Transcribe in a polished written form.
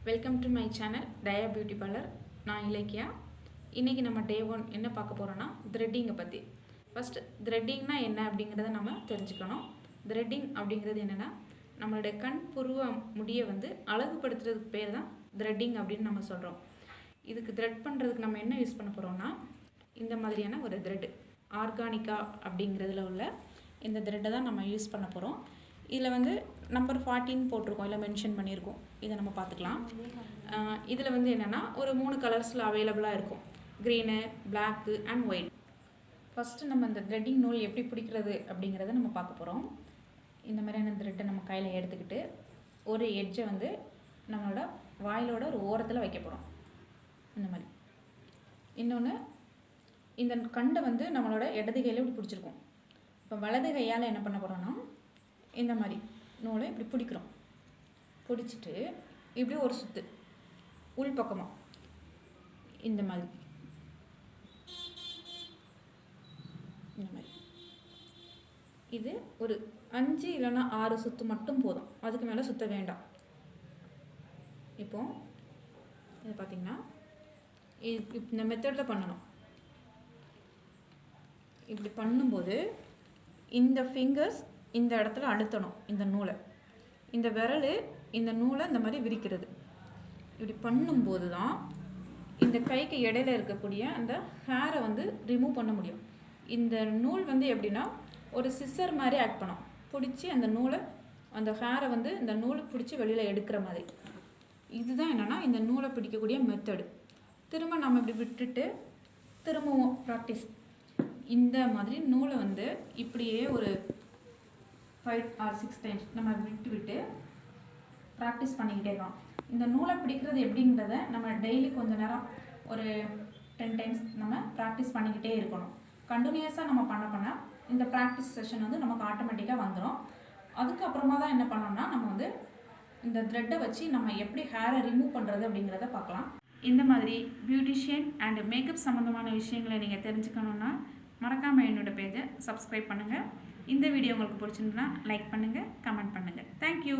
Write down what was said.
Welcome to my channel Diya beauty parlour. நான் இலக்கியா. இன்றைக்கி நம்ம டே 1 என்ன பார்க்க போகிறோன்னா த்ரெட்டிங்கை பற்றி. ஃபஸ்ட்டு த்ரெட்டிங்னா என்ன அப்படிங்கிறத நம்ம தெரிஞ்சுக்கணும். த்ரெட்டிங் அப்படிங்கிறது என்னென்னா நம்மளுடைய கண் புருவ முடியை அழகுபடுத்துறதுக்கு பேர் தான் த்ரெட்டிங் அப்படின்னு நம்ம சொல்கிறோம். இதுக்கு த்ரெட் பண்ணுறதுக்கு நம்ம என்ன யூஸ் பண்ண போகிறோம்னா இந்த மாதிரியான ஒரு த்ரெட்டு ஆர்கானிக்கா அப்படிங்கிறதுல உள்ள இந்த த்ரெட்டை தான் நம்ம யூஸ் பண்ண போகிறோம். இதில் நம்பர் 14 போட்டிருக்கோம், இல்லை மென்ஷன் பண்ணியிருக்கோம். இதை நம்ம பார்த்துக்கலாம். இதில் என்னென்னா ஒரு 3 கலர்ஸில் அவைலபிளாக இருக்கும், green, black and white. First நம்ம இந்த த்ரெட்டிங் நூல் எப்படி பிடிக்கிறது அப்படிங்கிறத நம்ம பார்க்க போகிறோம். இந்த மாதிரியான த்ரெட்டை நம்ம கையில் எடுத்துக்கிட்டு ஒரு எட்ஜை நம்மளோட வாயிலோட ஒரு ஓரத்தில் வைக்க போகிறோம். இந்த மாதிரி. இன்னொன்று, இந்த கண்டை நம்மளோட இடது கையில் இப்படி பிடிச்சிருக்கோம். இப்போ வலது கையால் என்ன பண்ண போகிறோன்னா இந்த மாதிரி நூலை இப்படி பிடிக்கிறோம். பிடிச்சிட்டு இப்படி ஒரு சுற்று உள் பக்கமாக இந்த மாதிரி இது ஒரு 5 இல்லைன்னா 6 சுற்று மட்டும் போதும், அதுக்கு மேலே சுற்ற வேண்டாம். இப்போ இதை பார்த்திங்கன்னா இந்த மெத்தடில் பண்ணணும். இப்படி பண்ணும்போது இந்த ஃபிங்கர்ஸ் இந்த இடத்துல அழுத்தணும். இந்த நூலை, இந்த விரல் இந்த நூலை இந்த மாதிரி விரிக்கிறது. இப்படி பண்ணும்போது தான் இந்த கைக்கு இடையில இருக்கக்கூடிய அந்த ஹேரை ரிமூவ் பண்ண முடியும். இந்த நூல் எப்படின்னா ஒரு சிசர் மாதிரி ஆக்ட் பண்ணும். பிடிச்சி அந்த நூலை, அந்த ஹேரை இந்த நூலை பிடிச்சி வெளியில் எடுக்கிற மாதிரி. இதுதான் என்னென்னா இந்த நூலை பிடிக்கக்கூடிய மெத்தடு. திரும்ப நம்ம இப்படி விட்டுட்டு திரும்பவும் ப்ராக்டிஸ். இந்த மாதிரி நூலை இப்படியே ஒரு 5 or 6 டைம்ஸ் நம்ம விட்டு ப்ராக்டிஸ் பண்ணிக்கிட்டே இருக்கோம். இந்த நூலை பிடிக்கிறது எப்படிங்கிறத நம்ம டெய்லி கொஞ்சம் நேரம் ஒரு 10 டைம்ஸ் நம்ம ப்ராக்டிஸ் பண்ணிக்கிட்டே இருக்கணும். கண்டினியூஸாக நம்ம பண்ண இந்த ப்ராக்டிஸ் செஷன் நமக்கு ஆட்டோமேட்டிக்காக வந்துடும். அதுக்கப்புறமா தான் என்ன பண்ணோம்னா நம்ம இந்த த்ரெட்டை வச்சு நம்ம எப்படி ஹேரை ரிமூவ் பண்ணுறது அப்படிங்கிறத பார்க்கலாம். இந்த மாதிரி பியூட்டிஷியன் அண்ட் மேக்கப் சம்மந்தமான விஷயங்களை நீங்கள் தெரிஞ்சுக்கணுன்னா மறக்காமல் என்னோடய பேஜை சப்ஸ்கிரைப் பண்ணுங்கள். இந்த வீடியோ உங்களுக்கு பிடிச்சிருந்தா லைக் பண்ணுங்கள், கமெண்ட் பண்ணுங்கள். தேங்க்யூ.